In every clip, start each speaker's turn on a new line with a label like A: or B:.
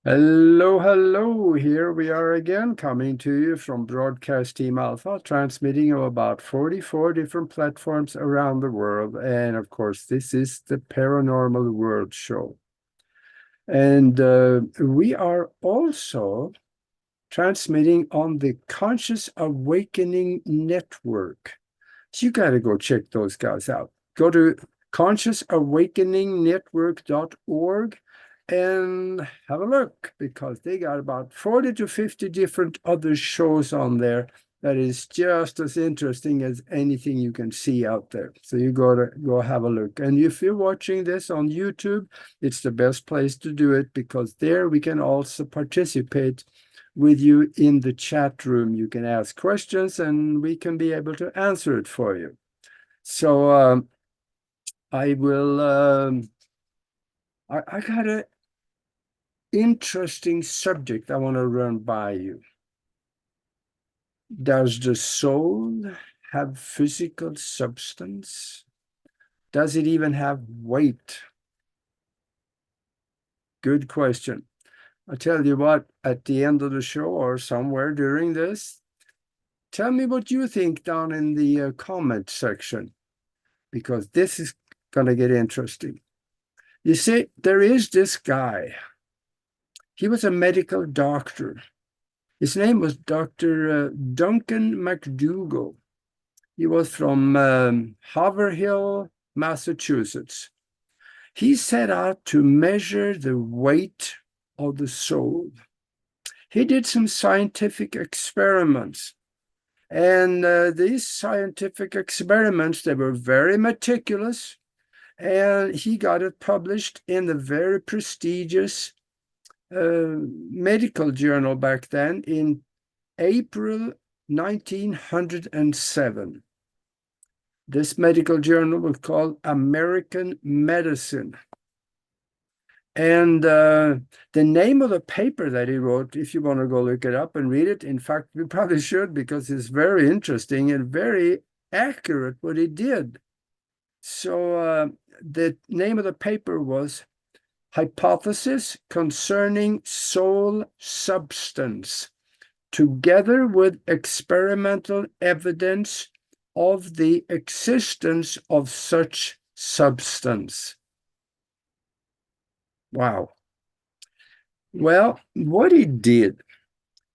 A: Hello, hello. Here we are again, coming to you from Broadcast Team Alpha, transmitting on about 44 different platforms around the world. And of course, this is the Paranormal World Show. And we are also transmitting on the Conscious Awakening Network. So you got to go check those guys out. Go to consciousawakeningnetwork.org and have a look, because they got about 40 to 50 different other shows on there that is just as interesting as anything you can see out there. So you go have a look. And if you're watching this on YouTube, it's the best place to do it, because there we can also participate with you in the chat room. You can ask questions and we can be able to answer it for you. So I will, I got an interesting subject I want to run by you. Does the soul have physical substance? Does it even have weight? Good question. I'll tell you what, at the end of the show or somewhere during this, tell me what you think down in the comment section, because this is going to get interesting. You see, there is this guy. He was a medical doctor. His name was Dr. Duncan McDougall. He was from Haverhill, Massachusetts. He set out to measure the weight of the soul. He did some scientific experiments. And these scientific experiments, they were very meticulous. And he got it published in the very prestigious medical journal back then in April 1907. This medical journal was called American Medicine. And the name of the paper that he wrote, if you want to go look it up and read it, in fact, we probably should, because it's very interesting and very accurate what he did. So the name of the paper was Hypothesis Concerning Soul Substance, together with experimental evidence of the existence of such substance. Wow. Well, what he did,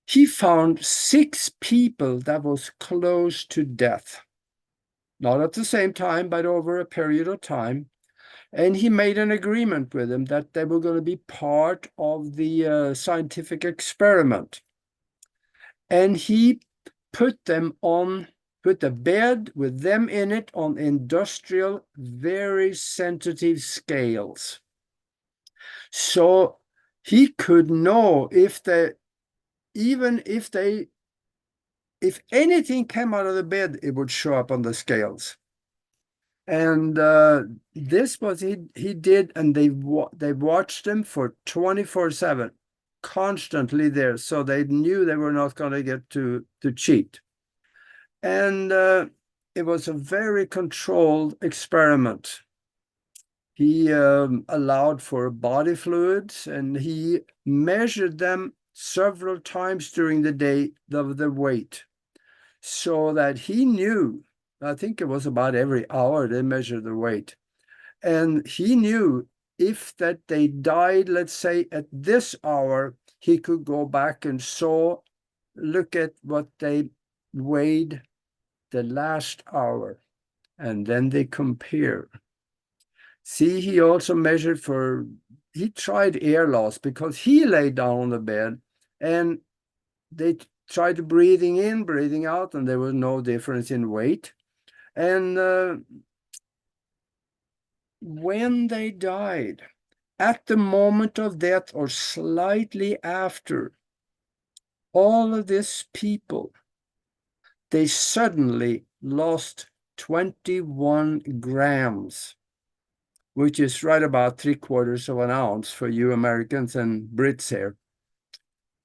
A: he found 6 people that was close to death, not at the same time, but over a period of time. And he made an agreement with them that they were going to be part of the scientific experiment. And he put the bed with them in it on industrial, very sensitive scales. So he could know if anything came out of the bed, it would show up on the scales. And this was he did, and they watched him for 24/7, constantly there, so they knew they were not going to get to cheat. And it was a very controlled experiment. He allowed for body fluids, and he measured them several times during the day of the weight, so that he knew, I think it was about every hour they measured the weight. And he knew if that they died, let's say at this hour, he could go back and look at what they weighed the last hour, and then they compare. See, he also measured he tried air loss, because he lay down on the bed and they tried breathing in, breathing out, and there was no difference in weight. And when they died, at the moment of death or slightly after, all of these people, they suddenly lost 21 grams, which is right about 3/4 of an ounce for you Americans and Brits here.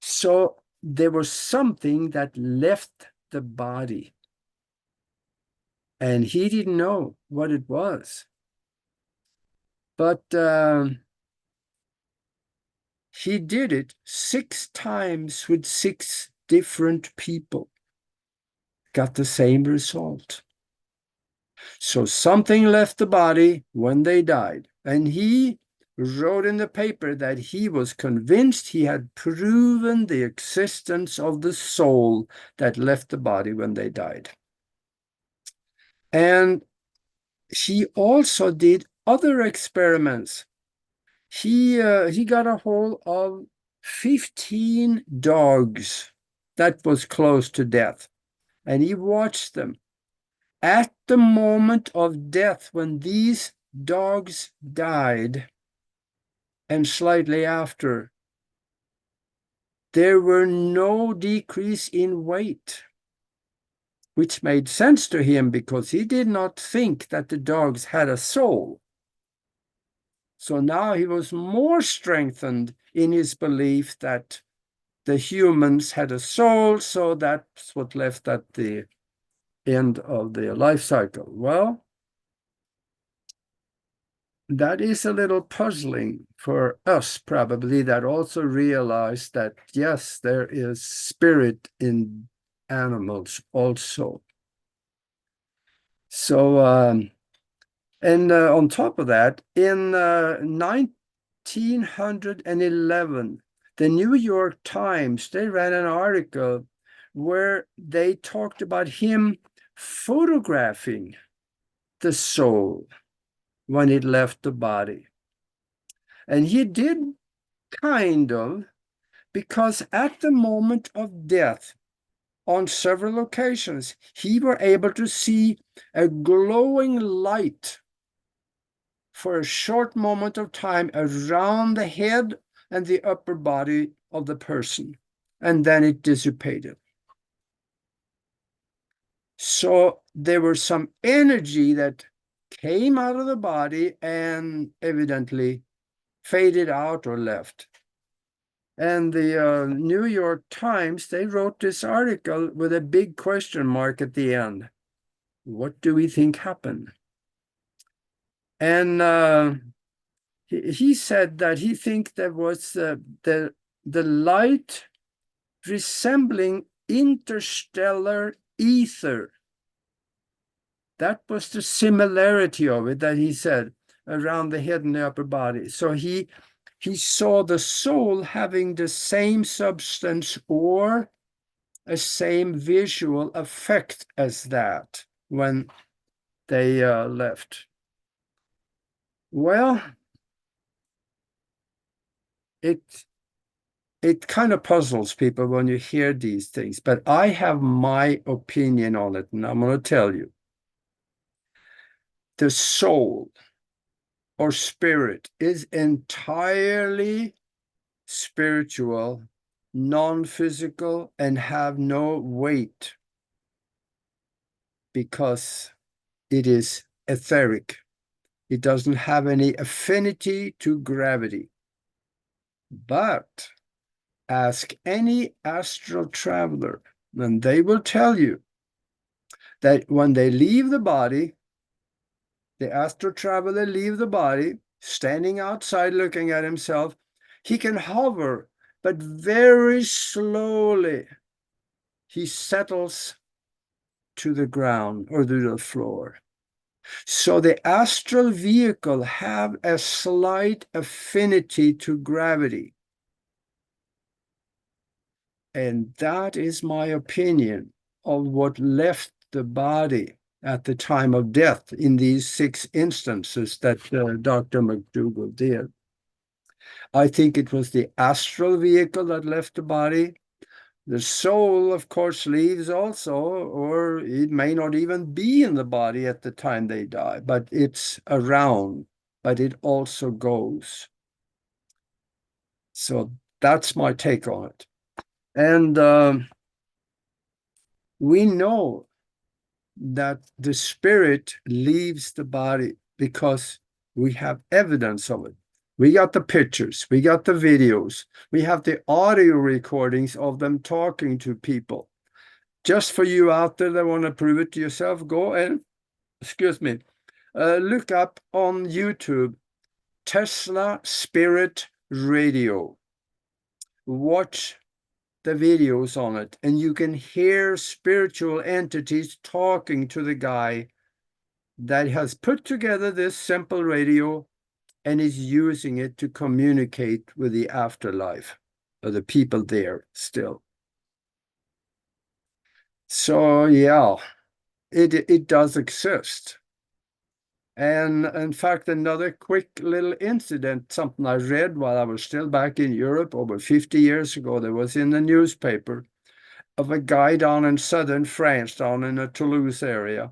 A: So there was something that left the body, and he didn't know what it was. But He did it 6 times with 6 different people, got the same result. So something left the body when they died. And he wrote in the paper that he was convinced he had proven the existence of the soul that left the body when they died. And he also did other experiments. He got a hold of 15 dogs that was close to death, and he watched them. At the moment of death, when these dogs died, and slightly after, there were no decrease in weight, which made sense to him because he did not think that the dogs had a soul. So now he was more strengthened in his belief that the humans had a soul, so that's what left at the end of the life cycle. Well, that is a little puzzling for us, probably, that also realize that, yes, there is spirit in animals also. So, and on top of that, in 1911, the New York Times, they ran an article where they talked about him photographing the soul when it left the body. And he did kind of, because at the moment of death, on several occasions, he were able to see a glowing light for a short moment of time around the head and the upper body of the person, and then it dissipated. So there was some energy that came out of the body and evidently faded out or left. And the New York Times, they wrote this article with a big question mark at the end. What do we think happened? And he said that he think there was the light resembling interstellar ether. That was the similarity of it that he said around the head and the upper body. So he saw the soul having the same substance or a same visual effect as that when they left. Well, it kind of puzzles people when you hear these things, but I have my opinion on it, and I'm going to tell you. The soul or spirit is entirely spiritual, non-physical, and have no weight because it is etheric. It doesn't have any affinity to gravity. But ask any astral traveler, and they will tell you that when they leave the body, the astral traveler leaves the body, standing outside looking at himself, he can hover, but very slowly he settles to the ground or to the floor. So the astral vehicle have a slight affinity to gravity. And that is my opinion of what left the body at the time of death in these 6 instances that Dr. McDougall did. I think it was the astral vehicle that left the body. The soul, of course, leaves also, or it may not even be in the body at the time they die, but it's around, but it also goes. So that's my take on it. And we know that the spirit leaves the body because we have evidence of it. We got the pictures, we got the videos, we have the audio recordings of them talking to people. Just for you out there that want to prove it to yourself, go and, look up on YouTube, Tesla Spirit Radio. watch the videos on it, and you can hear spiritual entities talking to the guy that has put together this simple radio and is using it to communicate with the afterlife, or the people there still. So yeah, it does exist. And in fact, another quick little incident, something I read while I was still back in Europe over 50 years ago, there was in the newspaper of a guy down in southern France, down in the Toulouse area.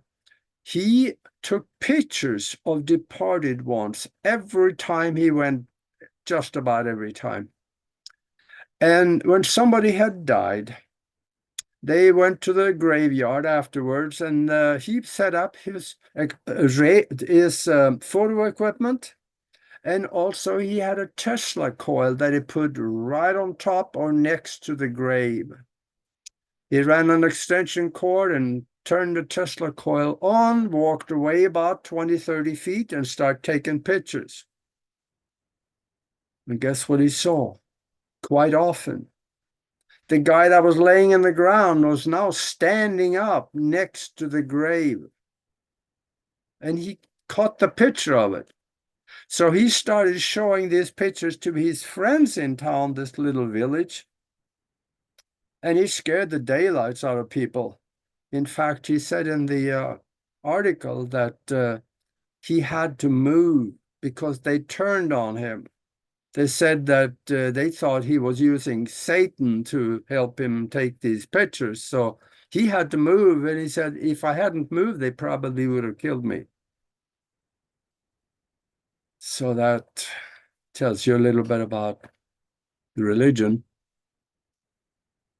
A: He took pictures of departed ones every time he went, just about every time. And when somebody had died, they went to the graveyard afterwards, and he set up his photo equipment, and also he had a Tesla coil that he put right on top or next to the grave. He ran an extension cord and turned the Tesla coil on, walked away about 20, 30 feet, and started taking pictures. And guess what he saw? Quite often, the guy that was laying in the ground was now standing up next to the grave. And he caught the picture of it. So he started showing these pictures to his friends in town, this little village. And he scared the daylights out of people. In fact, he said in the article that he had to move because they turned on him. They said that they thought he was using Satan to help him take these pictures. So he had to move, and he said, if I hadn't moved, they probably would have killed me. So that tells you a little bit about the religion.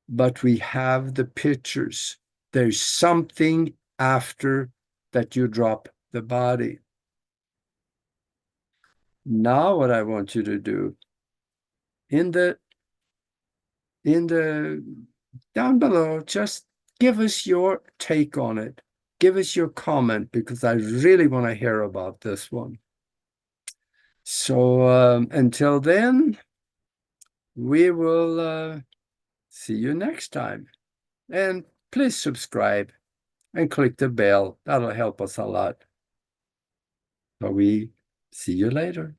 A: But we have the pictures. There's something after that you drop the body. Now what I want you to do, in the down below, just give us your take on it. Give us your comment, because I really want to hear about this one. So until then, we will see you next time. And please subscribe and click the bell. That'll help us a lot. So we see you later.